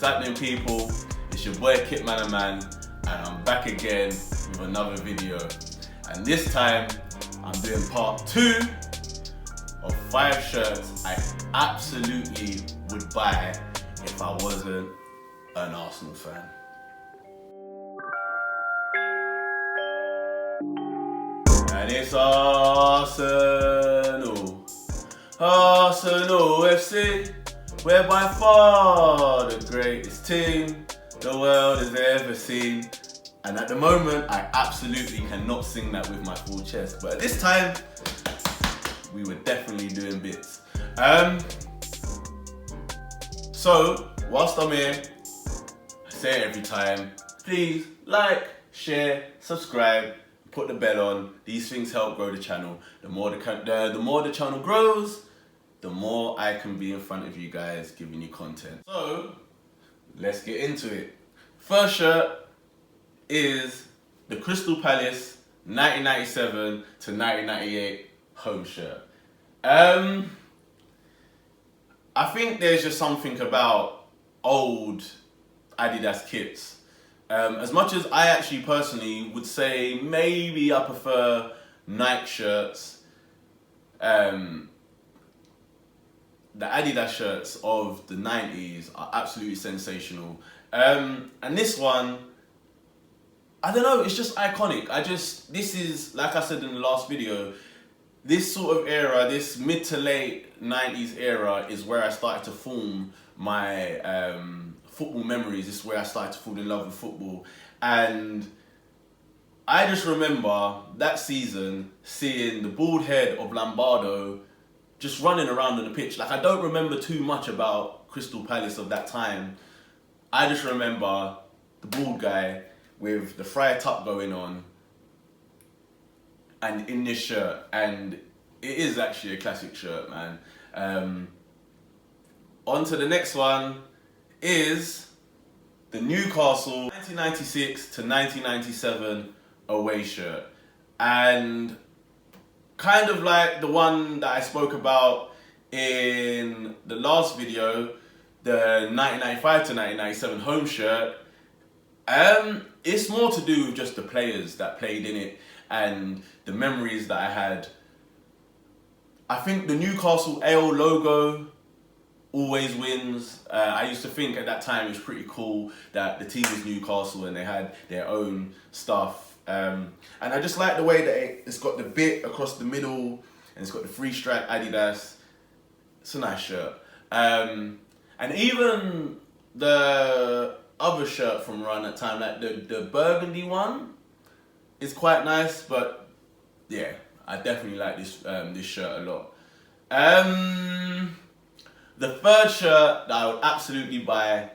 What's happening, people? It's your boy Kitman Man, and I'm back again with another video. And this time, I'm doing part 2 of 5 shirts I absolutely would buy if I wasn't an Arsenal fan. And it's Arsenal FC. We're by far the greatest team the world has ever seen. And at the moment, I absolutely cannot sing that with my full chest. But at this time, we were definitely doing bits. So, whilst I'm here, I say it every time, please like, share, subscribe, put the bell on. These things help grow the channel. The more the channel grows, the more I can be in front of you guys giving you content. So, let's get into it. First shirt is the Crystal Palace 1997 to 1998 home shirt. I think there's just something about old Adidas kits. As much as I actually personally would say maybe I prefer Nike shirts, the Adidas shirts of the 90s are absolutely sensational. And this one, I don't know, it's just iconic. This is, like I said in the last video, this sort of era, this mid to late 90s era is where I started to form my football memories. This is where I started to fall in love with football. And I just remember that season seeing the bald head of Lombardo just running around on the pitch. Like, I don't remember too much about Crystal Palace of that time. I just remember the bald guy with the friar tuck going on and in this shirt. And it is actually a classic shirt, man. On to the next one is the Newcastle 1996 to 1997 away shirt. And kind of like the one that I spoke about in the last video, the 1995 to 1997 home shirt, it's more to do with just the players that played in it and the memories that I had. I think the Newcastle Ale logo always wins. I used to think at that time it was pretty cool that the team was Newcastle and they had their own stuff. And I just like the way that it's got the bit across the middle and it's got the 3-stripe Adidas. It's a nice shirt. And even the other shirt from around that time, like the burgundy one, is quite nice. But yeah, I definitely like this shirt a lot. The third shirt that I would absolutely buy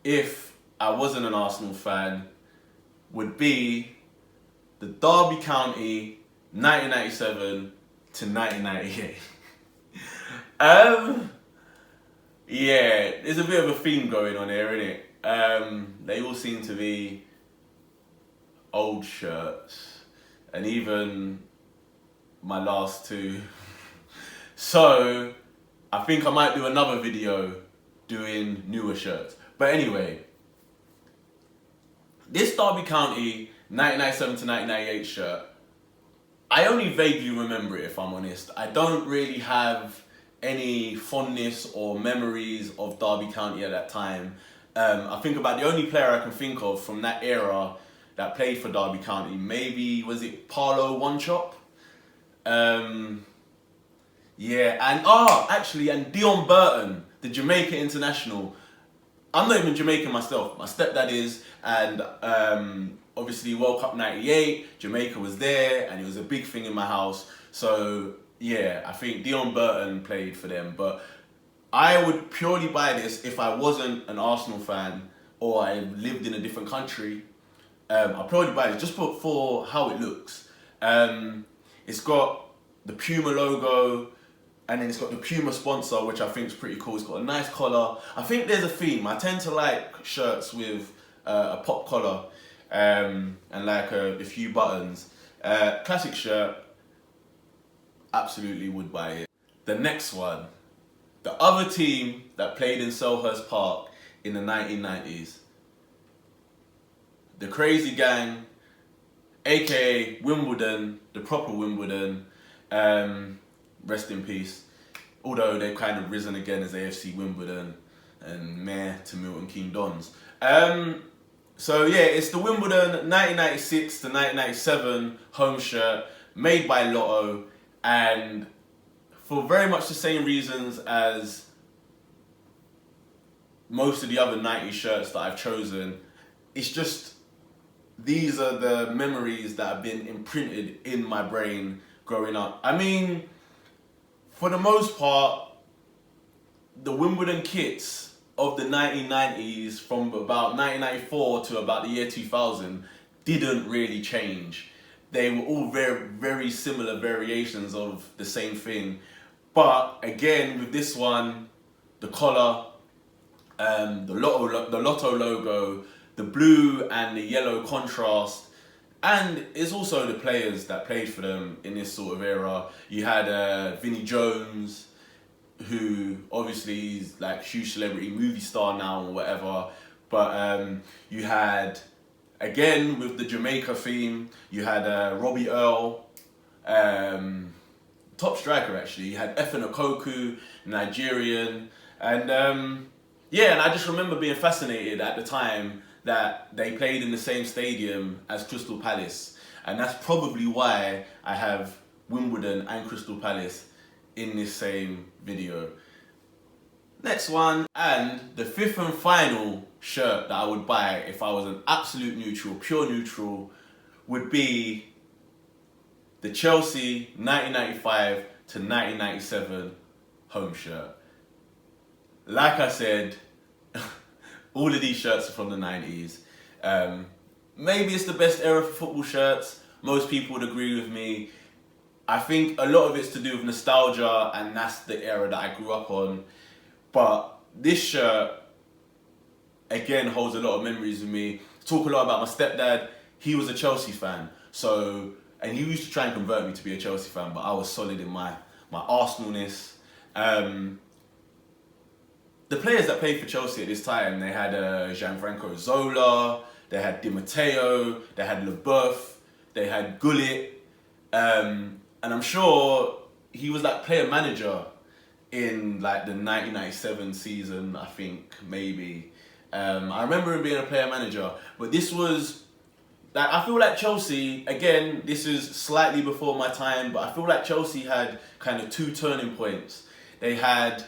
if I wasn't an Arsenal fan would be the Derby County 1997 to 1998. Yeah, there's a bit of a theme going on here, isn't it? They all seem to be old shirts, and even my last two. So I think I might do another video doing newer shirts. But anyway, this Derby County 1997 to 1998 shirt, I only vaguely remember it, if I'm honest. I don't really have any fondness or memories of Derby County at that time. I think about the only player I can think of from that era that played for Derby County, maybe, was it Paulo One-Chop? Yeah, and and Dion Burton, the Jamaica international. I'm not even Jamaican myself. My stepdad is, and obviously World Cup '98, Jamaica was there, and it was a big thing in my house. So yeah, I think Dion Burton played for them. But I would purely buy this if I wasn't an Arsenal fan or I lived in a different country. I'd probably buy this just for how it looks. It's got the Puma logo, and then it's got the Puma sponsor, which I think is pretty cool. It's got a nice collar. I think there's a theme. I tend to like shirts with a pop collar and like a few buttons. Classic shirt. Absolutely would buy it. The next one, the other team that played in Selhurst Park in the 1990s. The Crazy Gang, aka Wimbledon, the proper Wimbledon, rest in peace. Although they've kind of risen again as AFC Wimbledon and meh to Milton Keynes Dons. So yeah, it's the Wimbledon 1996 to 1997 home shirt made by Lotto, and for very much the same reasons as most of the other 90s shirts that I've chosen, it's just these are the memories that have been imprinted in my brain growing up. I mean, for the most part, the Wimbledon kits of the 1990s from about 1994 to about the year 2000 didn't really change. They were all very, very similar variations of the same thing. But again, with this one, the collar, the Lotto logo, the blue and the yellow contrast, and it's also the players that played for them in this sort of era. You had Vinnie Jones, who obviously is like huge celebrity movie star now or whatever, but you had, again with the Jamaica theme, you had Robbie Earl, top striker actually. You had Efe Okoku, Nigerian, and yeah, and I just remember being fascinated at the time that they played in the same stadium as Crystal Palace, and that's probably why I have Wimbledon and Crystal Palace in this same video. Next one, and the fifth and final shirt that I would buy if I was an absolute neutral, pure neutral, would be the Chelsea 1995 to 1997 home shirt. Like I said, all of these shirts are from the 90s. Maybe it's the best era for football shirts. Most people would agree with me. I think a lot of it's to do with nostalgia, and that's the era that I grew up on. But this shirt, again, holds a lot of memories with me. Talk a lot about my stepdad. He was a Chelsea fan. So, and he used to try and convert me to be a Chelsea fan, but I was solid in my Arsenalness. The players that played for Chelsea at this time, they had Gianfranco Zola, they had Di Matteo, they had LeBeuf, they had Gullit, and I'm sure he was like player manager in like the 1997 season, I think, maybe. I remember him being a player manager, but this was, like, I feel like Chelsea, again, this is slightly before my time, but I feel like Chelsea had kind of two turning points. They had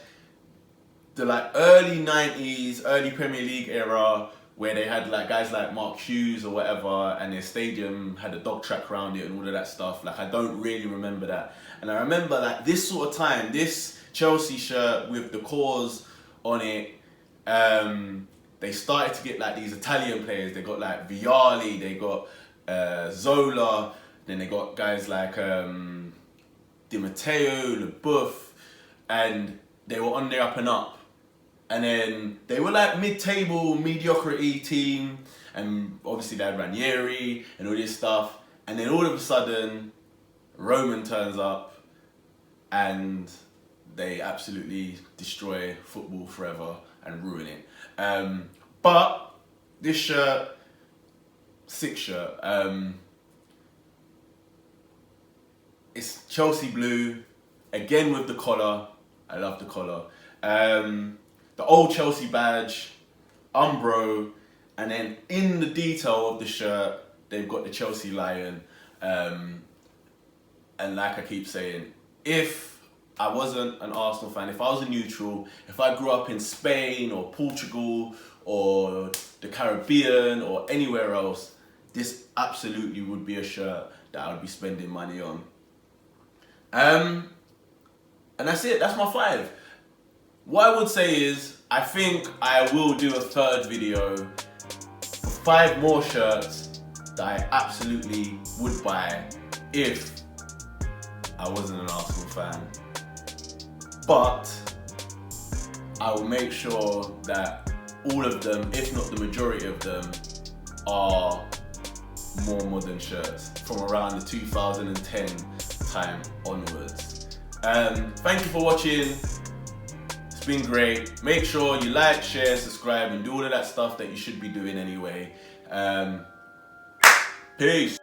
the like early 90s, early Premier League era, where they had like guys like Mark Hughes or whatever, and their stadium had a dog track around it and all of that stuff. Like, I don't really remember that. And I remember like this sort of time, this Chelsea shirt with the cause on it, they started to get like these Italian players. They got like Vialli, they got Zola, then they got guys like Di Matteo, LeBeuf, and they were on their up and up. And then they were like mid-table mediocrity team, and obviously they had Ranieri and all this stuff. And then all of a sudden, Roman turns up and they absolutely destroy football forever and ruin it. But this shirt, sick shirt. It's Chelsea blue, again with the collar. I love the collar. The old Chelsea badge, Umbro, and then in the detail of the shirt, they've got the Chelsea lion. And like I keep saying, if I wasn't an Arsenal fan, if I was a neutral, if I grew up in Spain or Portugal or the Caribbean or anywhere else, this absolutely would be a shirt that I would be spending money on. And that's it, that's my 5. What I would say is, I think I will do a third video for 5 more shirts that I absolutely would buy if I wasn't an Arsenal fan. But I will make sure that all of them, if not the majority of them, are more modern shirts from around the 2010 time onwards. Thank you for watching. been great. Make sure you like, share, subscribe, and do all of that stuff that you should be doing anyway. Peace.